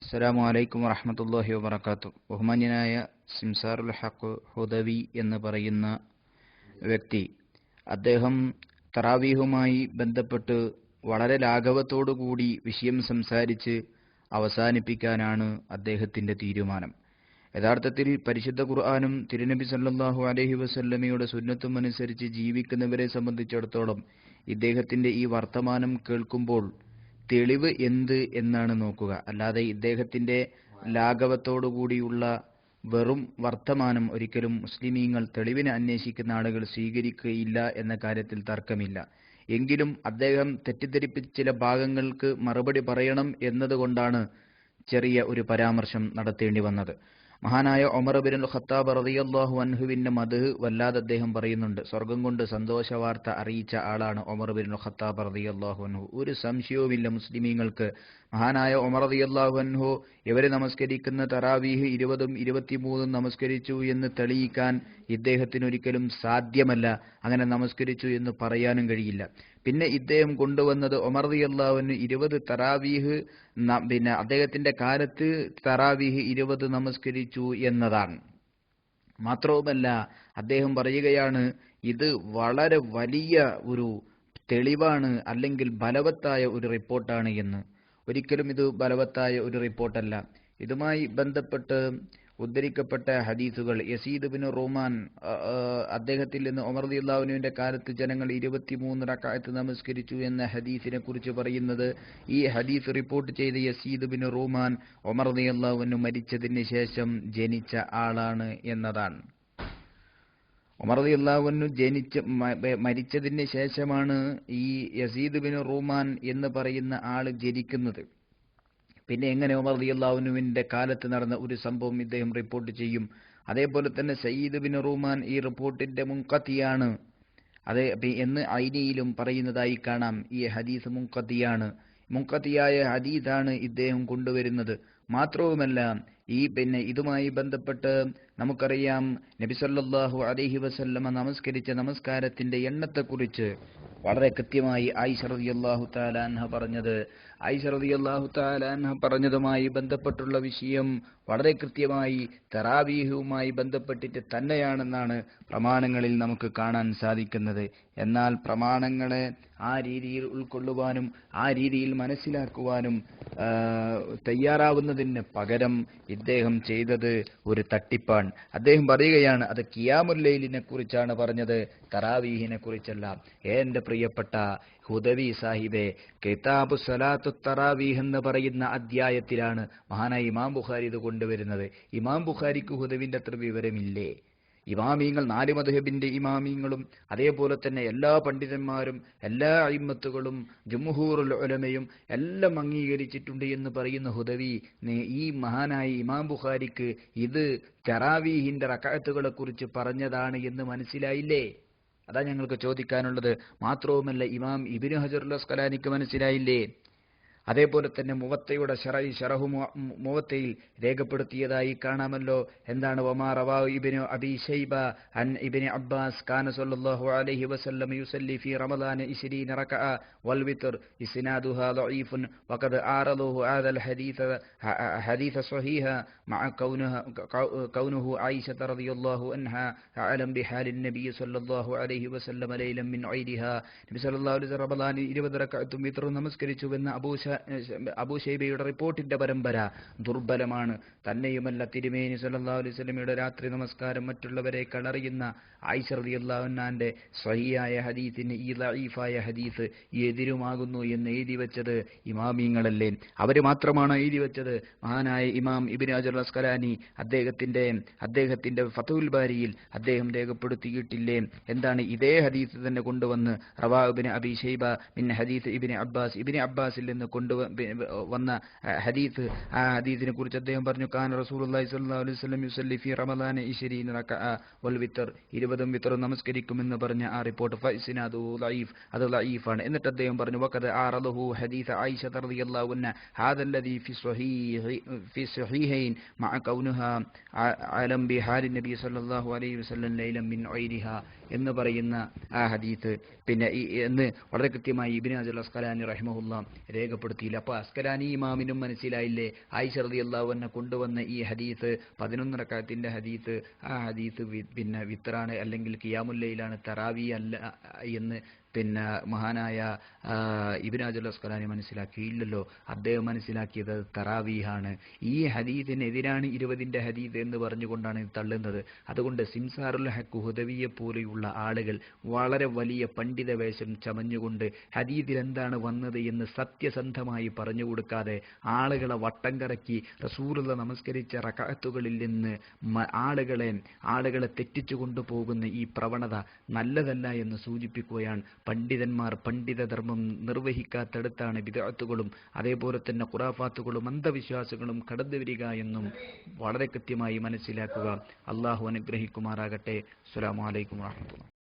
അസ്സലാമു അലൈക്കും വറഹ്മത്തുള്ളാഹി വബറകാതുഹു. ബഹുമാന്യനായ സിംസാറുൽ ഹഖ് ഹുദവി എന്ന് പറയുന്ന വ്യക്തി, അദ്ദേഹം തറാവീഹുമായി ബന്ധപ്പെട്ട് വളരെ ലാഘവത്തോടുകൂടി വിഷയം സംസാരിച്ച് അവസാനിപ്പിക്കാനാണ് അദ്ദേഹത്തിന്റെ തീരുമാനം. യഥാർത്ഥത്തിൽ പരിശുദ്ധ ഖുർആനും തിരുനബി സല്ലല്ലാഹു അലൈഹി വസല്ലമയുടെ സുന്നത്തും അനുസരിച്ച് ജീവിക്കുന്നവരെ സംബന്ധിച്ചിടത്തോളം ഇദ്ദേഹത്തിന്റെ ഈ വർത്തമാനം കേൾക്കുമ്പോൾ തെളിവ് എന്ത് എന്നാണ് നോക്കുക. അല്ലാതെ ഇദ്ദേഹത്തിന്റെ ലാഘവത്തോടുകൂടിയുള്ള വെറും വർത്തമാനം ഒരിക്കലും മുസ്ലിമീങ്ങൾ തെളിവിനെ അന്വേഷിക്കുന്ന ആളുകൾ സ്വീകരിക്കുകയില്ല എന്ന കാര്യത്തിൽ തർക്കമില്ല. എങ്കിലും അദ്ദേഹം തെറ്റിദ്ധരിപ്പിച്ച ചില ഭാഗങ്ങൾക്ക് മറുപടി പറയണം എന്നതുകൊണ്ടാണ് ചെറിയ ഒരു പരാമർശം നടത്തേണ്ടി വന്നത്. മഹാനായ ഉമർ ഇബ്നുൽ ഖത്താബ് റളിയല്ലാഹു അൻഹുവിന്റെ മദ്ഹ് വല്ലാതെ അദ്ദേഹം പറയുന്നുണ്ട്. സ്വർഗം കൊണ്ട് സന്തോഷ വാർത്ത അറിയിച്ച ആളാണ് ഉമർ ഇബ്നുൽ ഖത്താബ് റളിയല്ലാഹു അൻഹു. ഒരു സംശയവുമില്ല മുസ്ലിമീങ്ങൾക്ക്. മഹാനായ ഉമർ റളിയല്ലാഹു അൻഹു ഇവര് നമസ്കരിക്കുന്ന തറാവീഹ് 20ഉം 23ഉം നമസ്കരിച്ചു എന്ന് തെളിയിക്കാൻ ഇദ്ദേഹത്തിന് ഒരിക്കലും സാധ്യമല്ല. അങ്ങനെ നമസ്കരിച്ചു എന്ന് പറയാനും കഴിയില്ല. പിന്നെ ഇദ്ദേഹം കൊണ്ടുവന്നത് ഉമർ റളിയല്ലാഹു അൻഹു 20 തറാവീഹ് പിന്നെ അദ്ദേഹത്തിന്റെ കാലത്ത് തറാവീഹ് 20 നമസ്കരിച്ചു എന്നതാണ്. മാത്രവുമല്ല, അദ്ദേഹം പറയുകയാണ് ഇത് വളരെ വലിയ ഒരു തെളിവാണ്, അല്ലെങ്കിൽ ബലവത്തായ ഒരു റിപ്പോർട്ടാണ് എന്ന്. ഒരിക്കലും ഇത് ബലവത്തായ ഒരു റിപ്പോർട്ടല്ല. ഇതുമായി ബന്ധപ്പെട്ട് ഉദ്ധരിക്കപ്പെട്ട ഹദീസുകൾ, യസീദ് ബിൻ റൂമാൻ അദ്ദേഹത്തിൽ നിന്ന് ഉമർ റളിയല്ലാഹു അൻഹുവിന്റെ കാലത്ത് ജനങ്ങൾ 23 റക്അത്ത് നമസ്കരിച്ചു എന്ന ഹദീസിനെ കുറിച്ച് പറയുന്നത്, ഈ ഹദീസ് റിപ്പോർട്ട് ചെയ്ത യസീദ് ബിൻ റൂമാൻ ഉമർ റളിയല്ലാഹു അൻഹു മരിച്ചതിന് ശേഷം ജനിച്ച ആളാണ് എന്നതാണ്. ഉമർ റളിയല്ലാഹു അൻഹു മരിച്ചതിന് ശേഷമാണ് ഈ യസീദ് ബിൻ റൂമാൻ എന്ന് പറയുന്ന ആള് ജനിക്കുന്നത്. പിന്നെ എങ്ങനെ ഉമർ റളിയല്ലാഹു അൻഹുവിന്റെ കാലത്ത് നടന്ന ഒരു സംഭവം ഇദ്ദേഹം റിപ്പോർട്ട് ചെയ്യും? അതേപോലെ തന്നെ സയ്യിദ് ബിൻ റൂമാൻ ഈ റിപ്പോർട്ടിന്റെ മുൻഖത്തിയാണ് എന്ന് ഐനിയിലും പറയുന്നതായി കാണാം. ഈ ഹദീസ് മുൻഖത്തിയായ ഹദീസാണ് ഇദ്ദേഹം കൊണ്ടുവരുന്നത്. മാത്രവുമല്ല, ഇതുമായി ബന്ധപ്പെട്ട് നമുക്കറിയാം നബി സല്ലല്ലാഹു അലൈഹി വസല്ലമ നമസ്കരിച്ച നമസ്കാരത്തിന്റെ എണ്ണത്തെക്കുറിച്ച് വളരെ കൃത്യമായി ആയിഷ റളിയല്ലാഹു തആല അൻഹ പറഞ്ഞതുമായി ബന്ധപ്പെട്ടുള്ള വിഷയം വളരെ കൃത്യമായി തറാവീഹുമായി ബന്ധപ്പെട്ടിട്ട് തന്നെയാണെന്നാണ് പ്രമാണങ്ങളിൽ നമുക്ക് കാണാൻ സാധിക്കുന്നത്. എന്നാൽ പ്രമാണങ്ങളെ ആ രീതിയിൽ ഉൾക്കൊള്ളുവാനും ആ രീതിയിൽ മനസ്സിലാക്കുവാനും തയ്യാറാവുന്നതിന് പകരം ഇദ്ദേഹം ചെയ്തത് ഒരു തട്ടിപ്പാണ്. അദ്ദേഹം പറയുകയാണ് അത് ഖിയാമുൽ ലൈലിനെ കുറിച്ചാണ് പറഞ്ഞത്, തറാവീഹിനെ കുറിച്ചല്ല. എന്റെ പ്രിയപ്പെട്ട ഹുദവി സാഹിബെ, കിതാബു സലാത്തു തറാവീഹ് എന്ന് പറയുന്ന അധ്യായത്തിലാണ് മഹാനായ ഇമാം ബുഖാരി ഇത് കൊണ്ടുവരുന്നത്. ഇമാം ബുഖാരിക്ക് ഹുദവിന്റെ അത്ര വിവരമില്ലേ? ഇമാമീങ്ങൾ, 4 മദ്ഹബിന്റെ ഇമാമീങ്ങളും അതേപോലെ തന്നെ എല്ലാ പണ്ഡിതന്മാരും എല്ലാ അയിമ്മത്തുകളും ജുംഹൂറുൽ ഉലമയും എല്ലാം അംഗീകരിച്ചിട്ടുണ്ട് എന്ന് പറയുന്ന ഹുദവി, ഈ മഹാനായ ഇമാം ബുഖാരിക്ക് ഇത് തറാവീഹിന്റെ റക്അത്തുകളെ കുറിച്ച് പറഞ്ഞതാണ് എന്ന് മനസ്സിലായില്ലേ? അതാ ഞങ്ങൾക്ക് ചോദിക്കാനുള്ളത്. മാത്രവുമല്ല, ഇമാം ഇബ്നു ഹജറുൽ അസ്ഖലാനിക്ക് മനസ്സിലായില്ലേ? അതേപോലെ തന്നെ മുവത്തയുടെ ശറഹു മുവത്തയിൽ രേഖപ്പെടുത്തിയതായി കാണാമല്ലോ. എന്താണ്? വമാ റവാഹു ഇബ്നു അബീ ശൈബ അൻ ഇബ്നു അബ്ബാസ് കാന സല്ലല്ലാഹു അലൈഹി വസല്ലം യുസല്ലി ഫീ റമളാന 20 റകഅ വൽ വിത്ർ ഇസ്നാദുഹാ ളഈഫുൻ വഖദ് ആറദഹു ഹാദൽ ഹദീസ സ്വഹീഹ മഅ കൗനുഹു ആയിഷ റളിയല്ലാഹു അൻഹാ അലം ബിഹാലിൻ നബി സല്ലല്ലാഹു അലൈഹി വസല്ലം ലൈലൻ മിൻ ഐദിഹാ. നബി സല്ലല്ലാഹു അലൈഹി വസല്ലം റമളാനിൽ 20 റകഅത്തും വിത്റും നമസ്കരിച്ചുവെന്ന അബൂശൈബയുടെ റിപ്പോർട്ടിന്റെ പരമ്പര ദുർബലമാണ്. തന്നെയുമല്ല, തിരുമേനി സല്ലല്ലാഹു അലൈഹി വസല്ലമയുടെ രാത്രി നമസ്കാരം മറ്റുള്ളവരെ കളറിയുന്ന ആയിഷ റളിയല്ലാഹു അൻഹാന്റെ സ്വഹീഹായ ഹദീസിന് ഈ ദഈഫായ ഹദീസ് എതിരുമാകുന്നു എന്ന് എഴുതി വെച്ചത് ഇമാമീങ്ങളല്ലേ? അവര് മാത്രമാണ് എഴുതി വെച്ചത്. മഹാനായ ഇമാം ഇബ്നു ഹജർ അസ്ഖലാനി അദ്ദേഹത്തിന്റെ ഫത്ഹുൽ ബാരിയിൽ അദ്ദേഹം രേഖപ്പെടുത്തിയിട്ടില്ലേ? എന്താണ്? ഇതേ ഹദീസ് തന്നെ കൊണ്ടുവന്ന് റവാഹു ഇബ്നു അബീ ശൈബ മിൻ ഹദീസ് ഇബ്നു അബ്ബാസിൽ നിന്ന് കൊണ്ടുവന്ന ഹദീസ്, ആ ഹദീസിനെ കുറിച്ച് അദ്ദേഹം പറഞ്ഞു, കാന റസൂലുള്ളാഹി സ്വല്ലല്ലാഹു അലൈഹി വസല്ലം യുസല്ലി ഫീ റമളാന 20 റകഅ വൽ വിത്ർ, 20ഉം വിത്റും നമസ്കരിക്കുമെന്ന് പറഞ്ഞ ആ റിപ്പോർട്ട് ഫഇസ്നാദു ദഈഫ്, അത് ദഈഫാണ്. എന്നിട്ട് അദ്ദേഹം പറഞ്ഞു, വഖദ് ആറദഹു ഹദീസ് ആയിഷ റളിയല്ലാഹു അൻഹ ഹാദല്ലദീ ഫി സ്വഹീഹൈൻ മഅ കൗനുഹാ അലം ബിഹാലിൻ നബി സല്ലല്ലാഹു അലൈഹി വസല്ലം ലൈലൻ മിൻ ഐരിഹാ എന്ന് പറയുന്ന ആ ഹദീസ് പിന്നെ എന്ന് വളരെ കൃത്യമായി ഇബ്നു ഹജർ അസ്ഖലാനി റഹിമഹുല്ലാഹ് രേഖപ്പെടുത്തി. രേഖപ്പെടുത്തിയില്ല. അപ്പോൾ അസ്കലാനി ഇമാമിനും മനസ്സിലായില്ലേ ആയിഷ റളിയല്ലാഹു അൻഹ കൊണ്ടുവന്ന ഈ ഹദീസ് 11 റക്അത്തിന്റെ ഹദീസ്, ആ ഹദീസ് പിന്നെ വിത്റാണ് അല്ലെങ്കിൽ ഖിയാമുൽ ലൈലാണ്, തറാവി അല്ല എന്ന് പിന്നെ മഹാനായ ഇബ്നു ഹജർ അസ്കലാനി മനസ്സിലാക്കിയില്ലല്ലോ. അദ്ദേഹം മനസ്സിലാക്കിയത് തറാവീഹാണ്. ഈ ഹദീസിനെതിരാണ് 20ന്റെ ഹദീസ് എന്ന് പറഞ്ഞുകൊണ്ടാണ് ഇത് തള്ളുന്നത്. അതുകൊണ്ട് സിംസാറുൽ ഹഖ് ഹുദവിയെ പോലെയുള്ള ആളുകൾ വളരെ വലിയ പണ്ഡിത വേഷം ചമഞ്ഞുകൊണ്ട് ഹദീസിൽ എന്താണ് വന്നത് എന്ന് സത്യസന്ധമായി പറഞ്ഞു കൊടുക്കാതെ ആളുകളെ വട്ടം കറക്കി റസൂലുള്ള നമസ്കരിച്ച റക്അത്തുകളിൽ നിന്ന് ആളുകളെ തെറ്റിച്ചു കൊണ്ടുപോകുന്ന ഈ പ്രവണത നല്ലതല്ല എന്ന് സൂചിപ്പിക്കുകയാണ്. പണ്ഡിതന്മാർ പണ്ഡിതധർമ്മം നിർവഹിക്കാത്തടുത്താണ് ബിദ്അത്തുകളും അതേപോലെ തന്നെ ഖുറാഫാത്തുകളും അന്ധവിശ്വാസങ്ങളും കടന്നു വരിക എന്നും വളരെ കൃത്യമായി മനസ്സിലാക്കുക. അള്ളാഹു അനുഗ്രഹിക്കുമാറാകട്ടെ. അസ്സലാമു അലൈക്കും വറഹ്മത്തുള്ളാഹി.